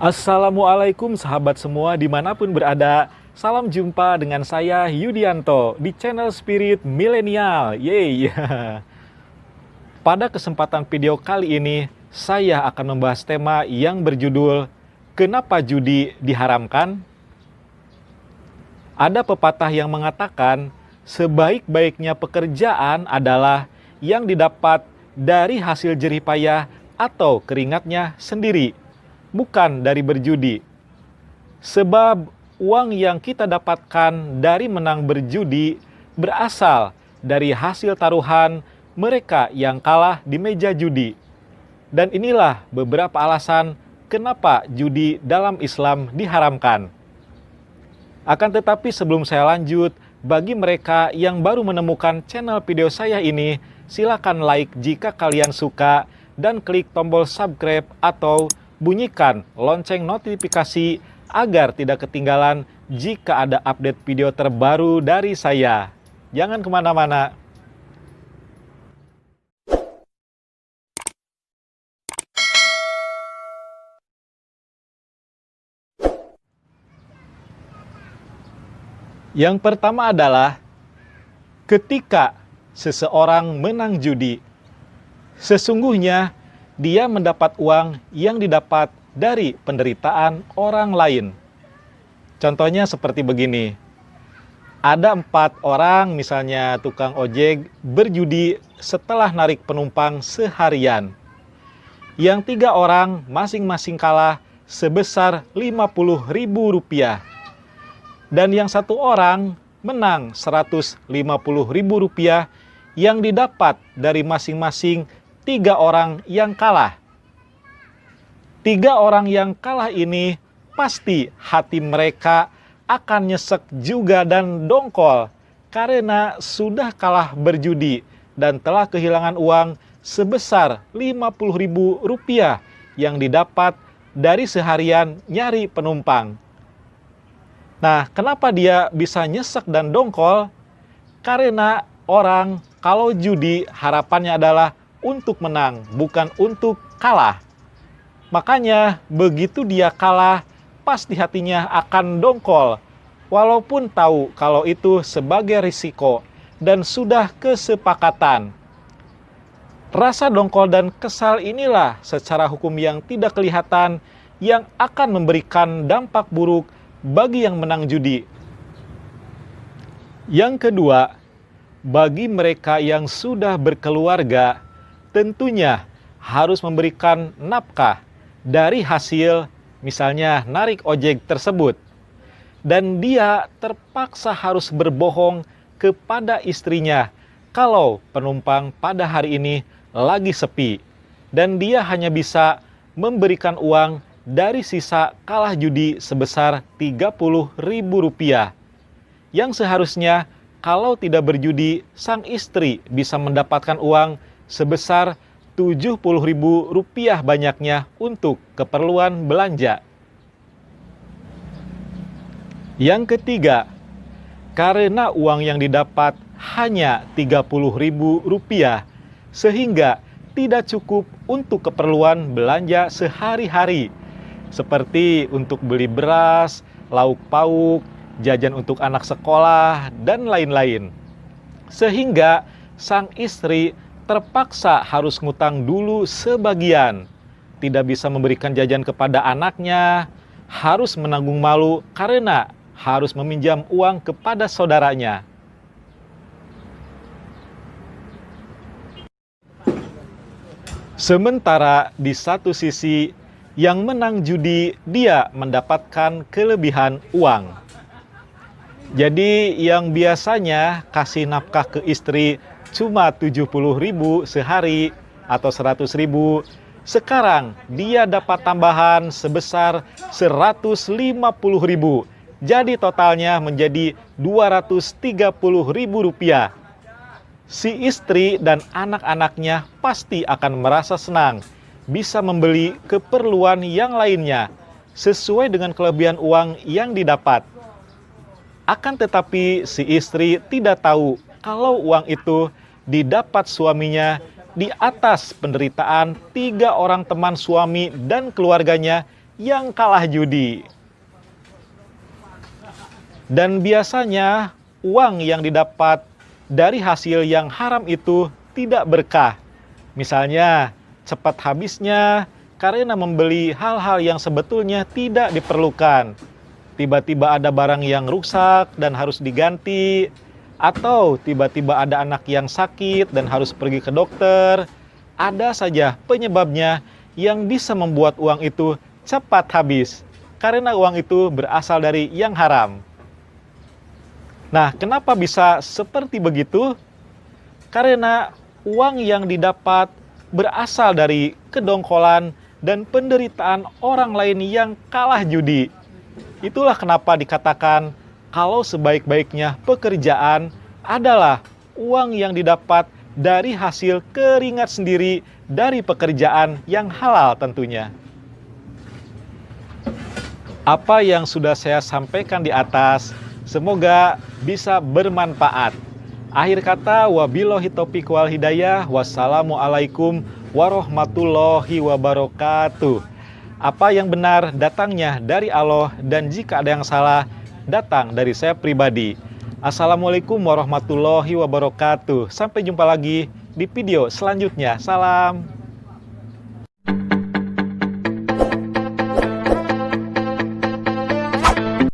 Assalamualaikum sahabat semua dimanapun berada. Salam jumpa dengan saya Yudianto di channel Spirit Milenial. Yeay. Pada kesempatan video kali ini, saya akan membahas tema yang berjudul Kenapa Judi Diharamkan? Ada pepatah yang mengatakan, sebaik-baiknya pekerjaan adalah yang didapat dari hasil jerih payah atau keringatnya sendiri, bukan dari berjudi. Sebab uang yang kita dapatkan dari menang berjudi berasal dari hasil taruhan mereka yang kalah di meja judi. Dan inilah beberapa alasan kenapa judi dalam Islam diharamkan. Akan tetapi sebelum saya lanjut, bagi mereka yang baru menemukan channel video saya ini, silakan like jika kalian suka dan klik tombol subscribe atau bunyikan lonceng notifikasi agar tidak ketinggalan jika ada update video terbaru dari saya. Jangan kemana-mana. Yang pertama adalah ketika seseorang menang judi, sesungguhnya dia mendapat uang yang didapat dari penderitaan orang lain. Contohnya seperti begini. Ada 4 orang, misalnya tukang ojek, berjudi setelah narik penumpang seharian. Yang 3 orang masing-masing kalah sebesar Rp50.000. Dan yang 1 orang menang Rp150.000 yang didapat dari masing-masing 3 orang yang kalah. 3 orang yang kalah ini pasti hati mereka akan nyesek juga dan dongkol karena sudah kalah berjudi dan telah kehilangan uang sebesar Rp50.000 yang didapat dari seharian nyari penumpang. Nah, kenapa dia bisa nyesek dan dongkol? Karena orang kalau judi harapannya adalah untuk menang, bukan untuk kalah. Makanya begitu dia kalah, pasti hatinya akan dongkol. Walaupun tahu kalau itu sebagai risiko dan sudah kesepakatan. Rasa dongkol dan kesal inilah secara hukum yang tidak kelihatan yang akan memberikan dampak buruk bagi yang menang judi. Yang kedua, bagi mereka yang sudah berkeluarga, tentunya harus memberikan nafkah dari hasil misalnya narik ojek tersebut. Dan dia terpaksa harus berbohong kepada istrinya kalau penumpang pada hari ini lagi sepi. Dan dia hanya bisa memberikan uang dari sisa kalah judi sebesar Rp30.000. Yang seharusnya kalau tidak berjudi, sang istri bisa mendapatkan uang sebesar Rp70.000 banyaknya untuk keperluan belanja. Yang ketiga, karena uang yang didapat hanya Rp30.000 sehingga tidak cukup untuk keperluan belanja sehari-hari seperti untuk beli beras, lauk pauk, jajan untuk anak sekolah, dan lain-lain. Sehingga sang istri terpaksa harus ngutang dulu sebagian. Tidak bisa memberikan jajan kepada anaknya, harus menanggung malu karena harus meminjam uang kepada saudaranya. Sementara di satu sisi, yang menang judi dia mendapatkan kelebihan uang. Jadi yang biasanya kasih nafkah ke istri cuma Rp70.000 sehari atau Rp100.000, sekarang dia dapat tambahan sebesar Rp150.000. Jadi totalnya menjadi Rp230.000. Si istri dan anak-anaknya pasti akan merasa senang bisa membeli keperluan yang lainnya sesuai dengan kelebihan uang yang didapat. Akan tetapi si istri tidak tahu kalau uang itu didapat suaminya di atas penderitaan 3 orang teman suami dan keluarganya yang kalah judi. Dan biasanya uang yang didapat dari hasil yang haram itu tidak berkah. Misalnya, cepat habisnya karena membeli hal-hal yang sebetulnya tidak diperlukan. Tiba-tiba ada barang yang rusak dan harus diganti, atau tiba-tiba ada anak yang sakit dan harus pergi ke dokter. Ada saja penyebabnya yang bisa membuat uang itu cepat habis, karena uang itu berasal dari yang haram. Nah, kenapa bisa seperti begitu? Karena uang yang didapat berasal dari kedongkolan dan penderitaan orang lain yang kalah judi. Itulah kenapa dikatakan kalau sebaik-baiknya pekerjaan adalah uang yang didapat dari hasil keringat sendiri dari pekerjaan yang halal tentunya. Apa yang sudah saya sampaikan di atas semoga bisa bermanfaat. Akhir kata, wabillahi taufiq wal hidayah. Wassalamualaikum warahmatullahi wabarakatuh. Apa yang benar datangnya dari Allah, dan jika ada yang salah datang dari saya pribadi. Assalamualaikum warahmatullahi wabarakatuh. Sampai jumpa lagi di video selanjutnya. Salam.